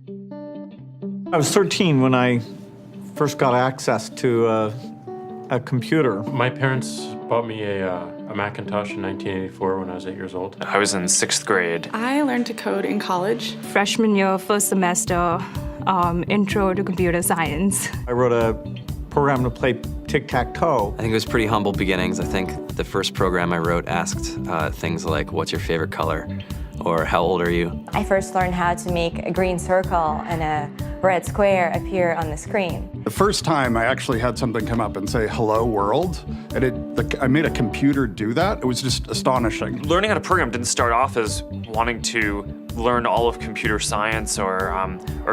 I was 13 when I first got access to a computer. My parents bought me a Macintosh in 1984 when I was 8 years old. I was in 6th grade. I learned to code in college. Freshman year, first semester, intro to computer science. I wrote a program to play tic-tac-toe. I think it was pretty humble beginnings. I think the first program I wrote asked things like, what's your favorite color? Or how old are you? I first learned how to make a green circle and a red square appear on the screen. The first time I actually had something come up and say, hello world, and I made a computer do that. It was just astonishing. Learning how to program didn't start off as wanting to learn all of computer science or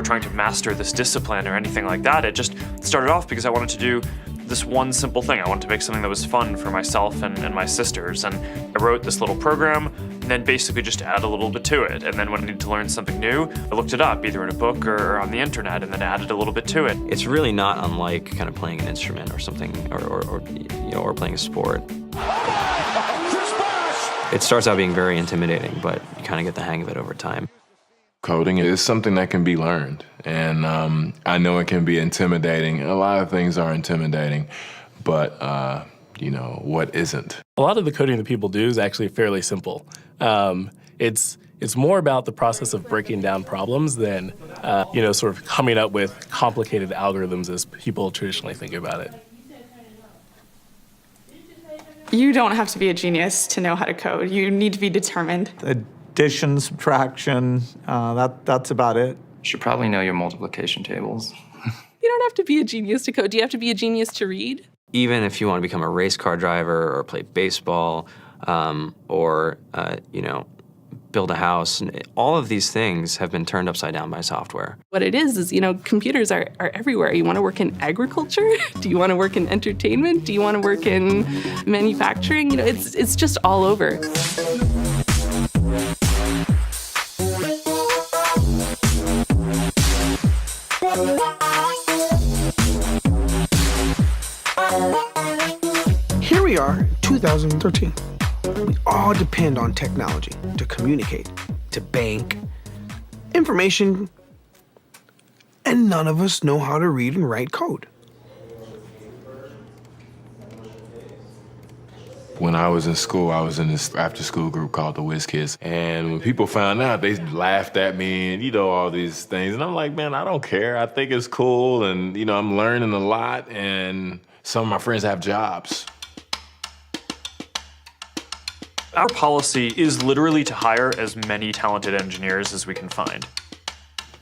trying to master this discipline or anything like that. It just started off because I wanted to do this one simple thing. I wanted to make something that was fun for myself and my sisters. And I wrote this little program and then basically just add a little bit to it. And then when I needed to learn something new, I looked it up either in a book or on the internet and then added a little bit to it. It's really not unlike kind of playing an instrument or something, or playing a sport. It starts out being very intimidating, but you kind of get the hang of it over time. Coding is something that can be learned, and I know it can be intimidating. A lot of things are intimidating, but what isn't? A lot of the coding that people do is actually fairly simple. It's more about the process of breaking down problems than sort of coming up with complicated algorithms as people traditionally think about it. You don't have to be a genius to know how to code. You need to be determined. Addition, subtraction, that's about it. You should probably know your multiplication tables. You don't have to be a genius to code. Do you have to be a genius to read? Even if you want to become a race car driver or play baseball or build a house, all of these things have been turned upside down by software. What it is computers are everywhere. You want to work in agriculture? Do you want to work in entertainment? Do you want to work in manufacturing? It's just all over. Here we are, 2013. We all depend on technology to communicate, to bank, information, and none of us know how to read and write code. When I was in school, I was in this after-school group called the Whiz Kids. And when people found out, they laughed at me and, all these things. And I'm like, man, I don't care. I think it's cool. And, I'm learning a lot. And some of my friends have jobs. Our policy is literally to hire as many talented engineers as we can find.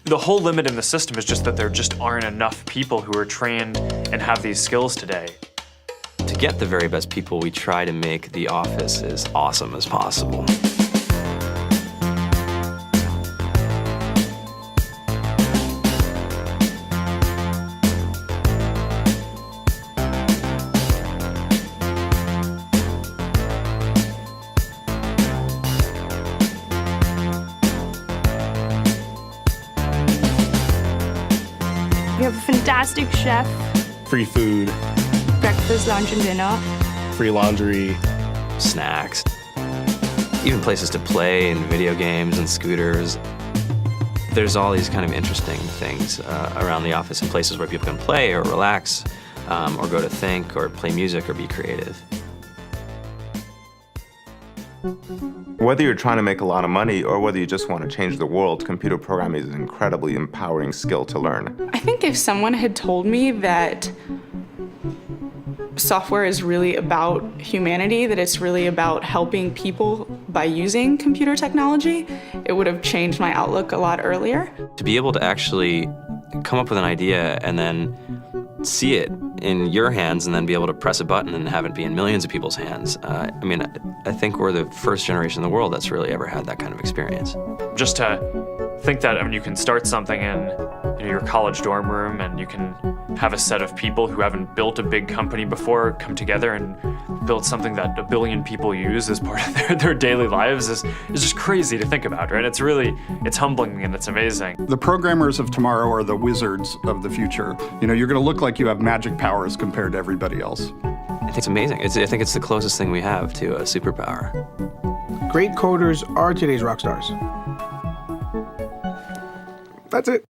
The whole limit in the system is just that there just aren't enough people who are trained and have these skills today. To get the very best people, we try to make the office as awesome as possible. We have a fantastic chef. Free food, Breakfast, lunch, and dinner. free laundry, snacks, even places to play and video games and scooters. There's all these kind of interesting things around the office and places where people can play or relax or go to think or play music or be creative. Whether you're trying to make a lot of money or whether you just want to change the world, computer programming is an incredibly empowering skill to learn. I think if someone had told me that software is really about humanity, that it's really about helping people by using computer technology, it would have changed my outlook a lot earlier. To be able to actually come up with an idea and then see it in your hands and then be able to press a button and have it be in millions of people's hands. I think we're the first generation in the world that's really ever had that kind of experience. Just to think that, you can start something in your college dorm room and you can have a set of people who haven't built a big company before come together and build something that 1 billion people use as part of their daily lives is just crazy to think about, right? It's humbling and it's amazing. The programmers of tomorrow are the wizards of the future. You're going to look like you have magic powers compared to everybody else. I think it's amazing. I think it's the closest thing we have to a superpower. Great coders are today's rock stars. That's it.